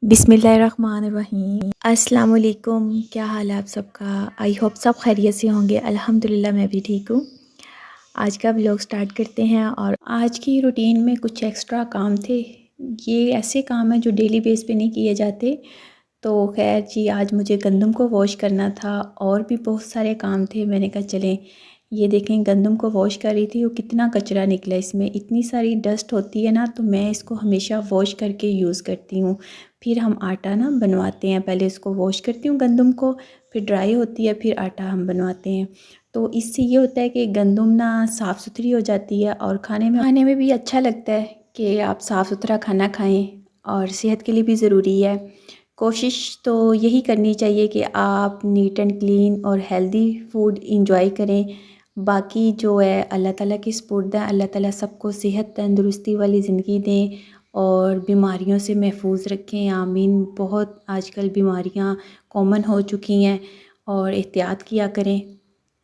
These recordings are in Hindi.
बिस्मिल्लाहिर्रहमानिर्रहीम। अस्सलाम वालेकुम। क्या हाल है आप सबका? आई होप सब खैरियत से होंगे। अल्हम्दुलिल्लाह मैं भी ठीक हूँ। आज का व्लॉग स्टार्ट करते हैं। और आज की रूटीन में कुछ एक्स्ट्रा काम थे। ये ऐसे काम हैं जो डेली बेस पे नहीं किए जाते। तो खैर जी, आज मुझे गंदम को वॉश करना था और भी बहुत सारे काम थे। मैंने कहा चलें, ये देखें गंदम को वॉश कर रही थी, वो कितना कचरा निकला इसमें, इतनी सारी डस्ट होती है ना। तो मैं इसको हमेशा वॉश करके यूज़ करती हूँ। फिर हम आटा ना बनवाते हैं। पहले इसको वॉश करती हूँ गंदम को, फिर ड्राई होती है, फिर आटा हम बनवाते हैं। तो इससे ये होता है कि गंदम ना साफ़ सुथरी हो जाती है और खाने में भी अच्छा लगता है कि आप साफ़ सुथरा खाना खाएं, और सेहत के लिए भी ज़रूरी है। कोशिश तो यही करनी चाहिए कि आप नीट एंड क्लीन और हेल्दी फूड इंजॉय करें। बाकी जो है अल्लाह ताला की सुपुर्द है। अल्लाह ताला सबको सेहत तंदुरुस्ती वाली ज़िंदगी दें और बीमारियों से महफूज रखें, आमीन। बहुत आजकल बीमारियां कॉमन हो चुकी हैं और एहतियात किया करें।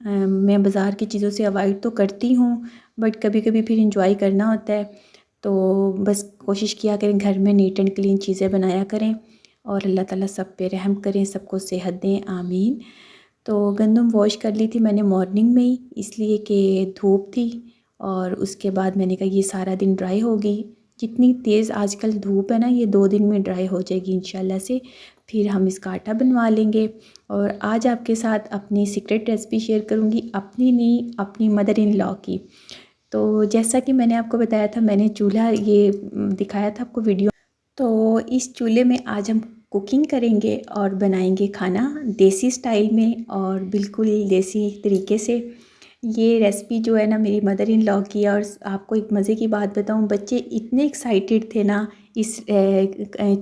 मैं बाज़ार की चीज़ों से अवॉइड तो करती हूँ, बट कभी कभी फिर इंजॉय करना होता है। तो बस कोशिश किया करें, घर में नीट एंड क्लीन चीज़ें बनाया करें और अल्लाह ताला सब पे रहम करें, सबको सेहत दें, आमीन। तो गंदम वॉश कर ली थी मैंने मॉर्निंग में ही, इसलिए कि धूप थी। और उसके बाद मैंने कहा ये सारा दिन ड्राई होगी। जितनी तेज़ आजकल धूप है ना, ये 2 दिन में ड्राई हो जाएगी इंशाल्लाह से। फिर हम इसका आटा बनवा लेंगे। और आज आपके साथ अपनी सीक्रेट रेसिपी शेयर करूँगी, अपनी नहीं, अपनी मदर इन लॉ की। तो जैसा कि मैंने आपको बताया था, मैंने चूल्हा ये दिखाया था आपको वीडियो। तो इस चूल्हे में आज हम कुकिंग करेंगे और बनाएंगे खाना देसी स्टाइल में और बिल्कुल देसी तरीके से। ये रेसिपी जो है ना, मेरी मदर इन लॉ की है। और आपको एक मज़े की बात बताऊं, बच्चे इतने एक्साइटेड थे ना इस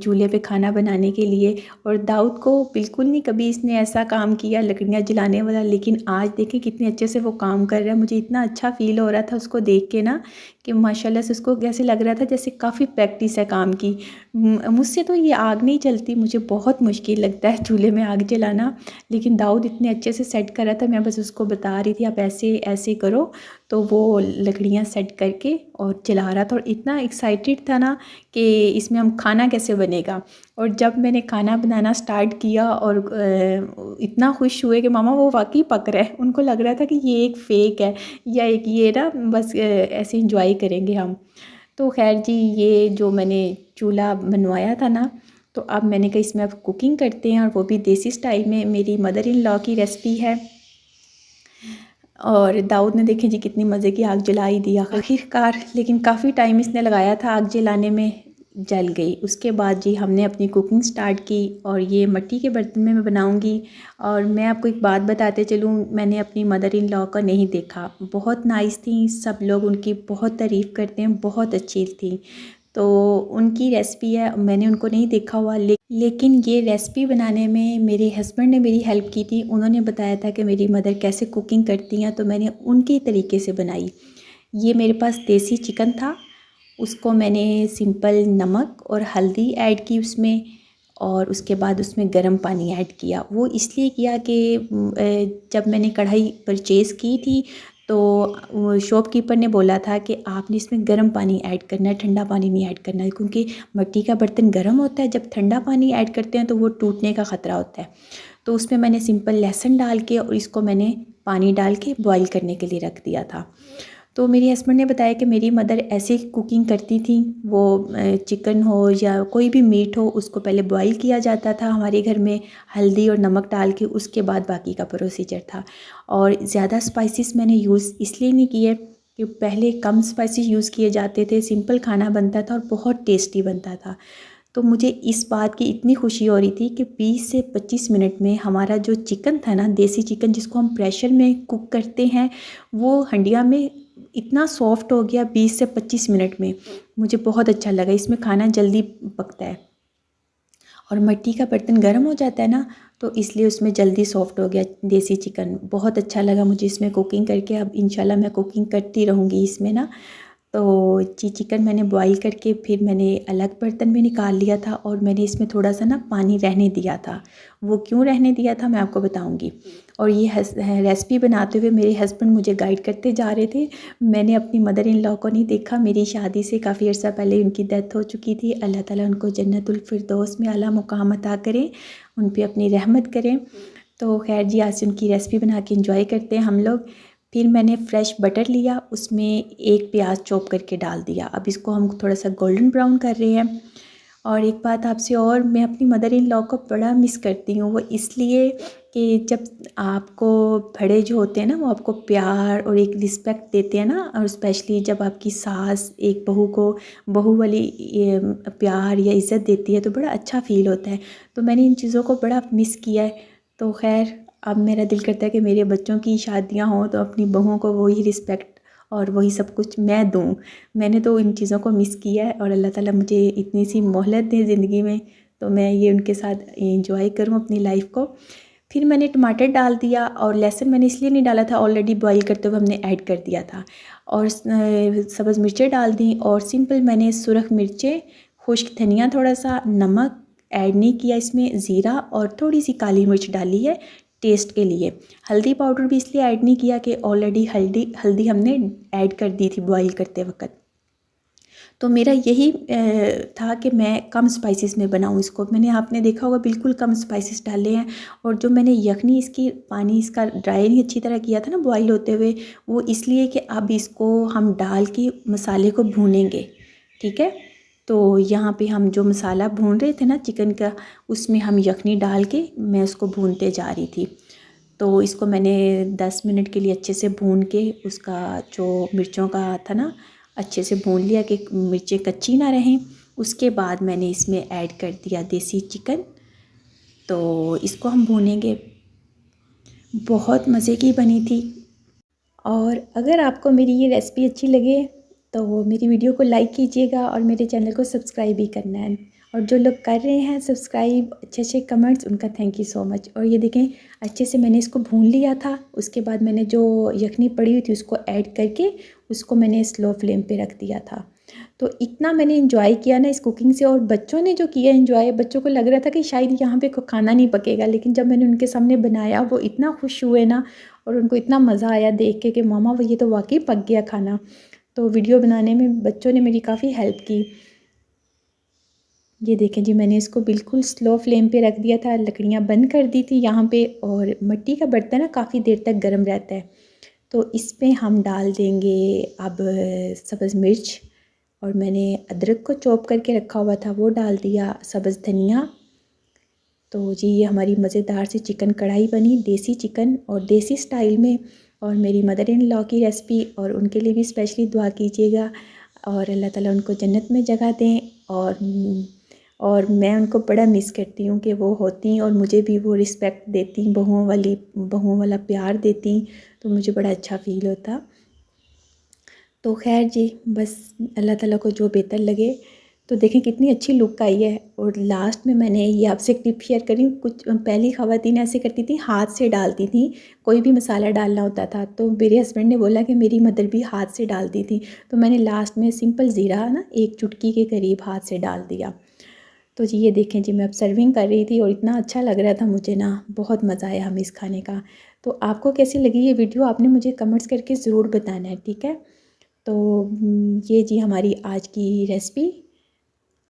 चूल्हे पे खाना बनाने के लिए। और दाऊद को बिल्कुल नहीं कभी इसने ऐसा काम किया लकड़ियाँ जलाने वाला, लेकिन आज देखें कितने अच्छे से वो काम कर रहा है। मुझे इतना अच्छा फ़ील हो रहा था उसको देख के ना, कि माशाल्लाह से उसको कैसे लग रहा था जैसे काफ़ी प्रैक्टिस है काम की। मुझसे तो ये आग नहीं जलती, मुझे बहुत मुश्किल लगता है चूल्हे में आग जलाना। लेकिन दाऊद इतने अच्छे से सेट कर रहा था, मैं बस उसको बता रही थी आप ऐसे ऐसे करो। तो वो लकड़ियाँ सेट करके और जला रहा था और इतना एक्साइटेड था ना कि इसमें हम खाना कैसे बनेगा। और जब मैंने खाना बनाना स्टार्ट किया और इतना खुश हुए कि मामा वो वाकई पक रहा है। उनको लग रहा था कि ये एक फ़ेक है या एक ये ना बस ऐसे इंजॉय करेंगे हम। तो खैर जी, ये जो मैंने चूल्हा बनवाया था ना, तो अब मैंने कहा इसमें अब कुकिंग करते हैं, और वो भी देसी स्टाइल में। मेरी मदर इन लॉ की रेसिपी है। और दाऊद ने देखें जी कितनी मज़े की आग जला ही दी आखिरकार। लेकिन काफ़ी टाइम इसने लगाया था आग जलाने में, जल गई। उसके बाद जी हमने अपनी कुकिंग स्टार्ट की। और ये मिट्टी के बर्तन में मैं बनाऊंगी। और मैं आपको एक बात बताते चलूँ, मैंने अपनी मदर इन लॉ का नहीं देखा, बहुत नाइस थी, सब लोग उनकी बहुत तारीफ़ करते हैं, बहुत अच्छी थी। तो उनकी रेसिपी है, मैंने उनको नहीं देखा हुआ, लेकिन ये रेसिपी बनाने में मेरे हस्बैंड ने मेरी हेल्प की थी। उन्होंने बताया था कि मेरी मदर कैसे कुकिंग करती हैं, तो मैंने उनके तरीके से बनाई। ये मेरे पास देसी चिकन था, उसको मैंने सिंपल नमक और हल्दी ऐड की उसमें। और उसके बाद उसमें गर्म पानी ऐड किया। वो इसलिए किया कि जब मैंने कढ़ाई परचेज़ की थी, तो शॉपकीपर ने बोला था कि आपने इसमें गर्म पानी ऐड करना है, ठंडा पानी नहीं ऐड करना है, क्योंकि मिट्टी का बर्तन गर्म होता है। जब ठंडा पानी ऐड करते हैं तो वो टूटने का ख़तरा होता है। तो उसमें मैंने सिंपल लहसुन डाल के और इसको मैंने पानी डाल के बॉईल करने के लिए रख दिया था। तो मेरे हस्बैंड ने बताया कि मेरी मदर ऐसे कुकिंग करती थी। वो चिकन हो या कोई भी मीट हो, उसको पहले बॉईल किया जाता था हमारे घर में हल्दी और नमक डाल के, उसके बाद बाकी का प्रोसीजर था। और ज़्यादा स्पाइसेस मैंने यूज़ इसलिए नहीं किए कि पहले कम स्पाइसेस यूज़ किए जाते थे, सिंपल खाना बनता था और बहुत टेस्टी बनता था। तो मुझे इस बात की इतनी खुशी हो रही थी कि 20 से 25 मिनट में हमारा जो चिकन था ना, देसी चिकन जिसको हम प्रेशर में कुक करते हैं, वो हंडिया में इतना सॉफ्ट हो गया 20 से 25 मिनट में। मुझे बहुत अच्छा लगा, इसमें खाना जल्दी पकता है। और मिट्टी का बर्तन गर्म हो जाता है ना, तो इसलिए उसमें जल्दी सॉफ्ट हो गया देसी चिकन। बहुत अच्छा लगा मुझे इसमें कुकिंग करके। अब इंशाल्लाह मैं कुकिंग करती रहूँगी इसमें ना। तो जी चिकन मैंने बॉईल करके फिर मैंने अलग बर्तन में निकाल लिया था और मैंने इसमें थोड़ा सा ना पानी रहने दिया था। वो क्यों रहने दिया था मैं आपको बताऊंगी। और ये रेसिपी बनाते हुए मेरे हस्बैंड मुझे गाइड करते जा रहे थे। मैंने अपनी मदर इन लॉ को नहीं देखा। मेरी शादी से काफ़ी अर्सा पहले उनकी डेथ हो चुकी थी। अल्लाह ताला उनको जन्नतुल फिरदौस में आला मुकाम अता करें, उन पर अपनी रहमत करें। तो खैर जी, आज से उनकी रेसिपी बना के इंजॉय करते हैं हम लोग। फिर मैंने फ्रेश बटर लिया, उसमें एक प्याज चॉप करके डाल दिया। अब इसको हम थोड़ा सा गोल्डन ब्राउन कर रहे हैं। और एक बात आपसे और, मैं अपनी मदर इन लॉ को बड़ा मिस करती हूँ। वो इसलिए कि जब आपको बड़े जो होते हैं ना, वो आपको प्यार और एक रिस्पेक्ट देते हैं ना, और स्पेशली जब आपकी सास एक बहू को बहू वाली ये प्यार या इज़्ज़त देती है तो बड़ा अच्छा फ़ील होता है। तो मैंने इन चीज़ों को बड़ा मिस किया है। तो खैर अब मेरा दिल करता है कि मेरे बच्चों की शादियां हों तो अपनी बहुओं को वही रिस्पेक्ट और वही सब कुछ मैं दूं। मैंने तो इन चीज़ों को मिस किया है और अल्लाह ताला मुझे इतनी सी मोहलत दे ज़िंदगी में, तो मैं ये उनके साथ इंजॉय करूं अपनी लाइफ को। फिर मैंने टमाटर डाल दिया और लहसुन मैंने इसलिए नहीं डाला था, ऑलरेडी बॉईल करते हुए हमने ऐड कर दिया था। और सब्ज़ मिर्चें डाल दी और सिंपल मैंने सुरख मिर्चें, खुश्क धनिया, थोड़ा सा नमक ऐड नहीं किया इसमें, ज़ीरा और थोड़ी सी काली मिर्च डाली है टेस्ट के लिए। हल्दी पाउडर भी इसलिए ऐड नहीं किया कि ऑलरेडी हल्दी हमने ऐड कर दी थी बॉईल करते वक्त। तो मेरा यही था कि मैं कम स्पाइसेस में बनाऊं इसको। मैंने आपने देखा होगा बिल्कुल कम स्पाइसेस डाले हैं। और जो मैंने यखनी इसकी पानी इसका ड्राई नहीं अच्छी तरह किया था ना बॉईल होते हुए, वो इसलिए कि अब इसको हम डाल के मसाले को भूनेंगे, ठीक है। तो यहाँ पे हम जो मसाला भून रहे थे ना चिकन का, उसमें हम यखनी डाल के मैं उसको भूनते जा रही थी। तो इसको मैंने 10 मिनट के लिए अच्छे से भून के उसका जो मिर्चों का था ना अच्छे से भून लिया कि मिर्चें कच्ची ना रहें। उसके बाद मैंने इसमें ऐड कर दिया देसी चिकन। तो इसको हम भूनेंगे। बहुत मज़े की बनी थी। और अगर आपको मेरी ये रेसिपी अच्छी लगे तो मेरी वीडियो को लाइक कीजिएगा और मेरे चैनल को सब्सक्राइब भी करना है। और जो लोग कर रहे हैं सब्सक्राइब, अच्छे अच्छे कमेंट्स, उनका थैंक यू सो मच। और ये देखें अच्छे से मैंने इसको भून लिया था। उसके बाद मैंने जो यखनी पड़ी हुई थी उसको ऐड करके उसको मैंने स्लो फ्लेम पे रख दिया था। तो इतना मैंने इंजॉय किया ना इस कुकिंग से। और बच्चों ने जो किया इंजॉय, बच्चों को लग रहा था कि शायद यहाँ पे खाना नहीं पकेगा, लेकिन जब मैंने उनके सामने बनाया वो इतना खुश हुए ना, और उनको इतना मज़ा आया देख के कि मामा वो ये तो वाकई पक गया खाना। तो वीडियो बनाने में बच्चों ने मेरी काफ़ी हेल्प की। ये देखें जी, मैंने इसको बिल्कुल स्लो फ्लेम पे रख दिया था, लकड़ियाँ बंद कर दी थी यहाँ पे। और मिट्टी का बर्तन ना काफ़ी देर तक गर्म रहता है। तो इस पे हम डाल देंगे अब सब्ज़ मिर्च, और मैंने अदरक को चॉप करके रखा हुआ था वो डाल दिया, सब्ज़ धनिया। तो जी ये हमारी मज़ेदार सी चिकन कढ़ाई बनी, देसी चिकन और देसी स्टाइल में। और मेरी मदर इन लॉ की रेसिपी, और उनके लिए भी स्पेशली दुआ कीजिएगा और अल्लाह ताला उनको जन्नत में जगह दें। और मैं उनको बड़ा मिस करती हूँ कि वो होती और मुझे भी वो रिस्पेक्ट देती, बहुओं वाला प्यार देती, तो मुझे बड़ा अच्छा फ़ील होता। तो खैर जी, बस अल्लाह ताला को जो बेहतर लगे। तो देखें कितनी अच्छी लुक आई है। और लास्ट में मैंने ये आपसे एक टिप शेयर करी। कुछ पहली ख़वातीन ऐसे करती थी, हाथ से डालती थी कोई भी मसाला डालना होता था। तो मेरे हस्बैंड ने बोला कि मेरी मदर भी हाथ से डालती थी, तो मैंने लास्ट में सिंपल ज़ीरा ना एक चुटकी के करीब हाथ से डाल दिया। तो जी ये देखें जी, मैं अब सर्विंग कर रही थी और इतना अच्छा लग रहा था मुझे ना, बहुत मज़ा आया हमें इस खाने का। तो आपको कैसी लगी ये वीडियो, आपने मुझे कमेंट्स करके ज़रूर बताना है, ठीक है। तो ये जी हमारी आज की रेसिपी।